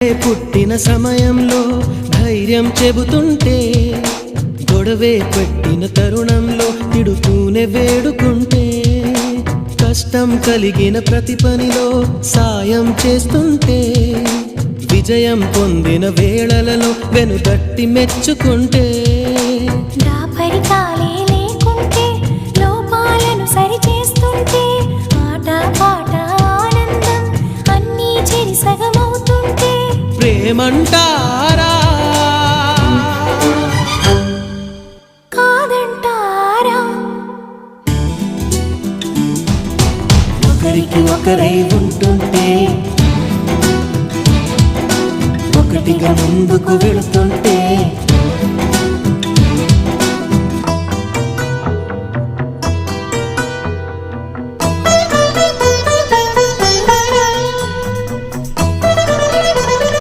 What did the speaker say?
పుట్టిన సమయంలో ధైర్యం చెబుతుంటే, గొడవే పెట్టిన తరుణంలో తిడుతూనే వేడుకుంటే, కష్టం కలిగిన ప్రతి పనిలో సాయం చేస్తుంటే, విజయం పొందిన వేళలలో వెనుతట్టి మెచ్చుకుంటే, దాపరికాలే లేకుంటే లోపాలను సరిచేస్తుంటే, ఆట పాట ఆనందం అన్నీ చెరి సగమవుతుంటే ప్రేమంటారా కాదంటారా? ఒకరికి ఒకరై ఉంటుంటే, ఒకటిగా ముందుకు వెళుతుంటే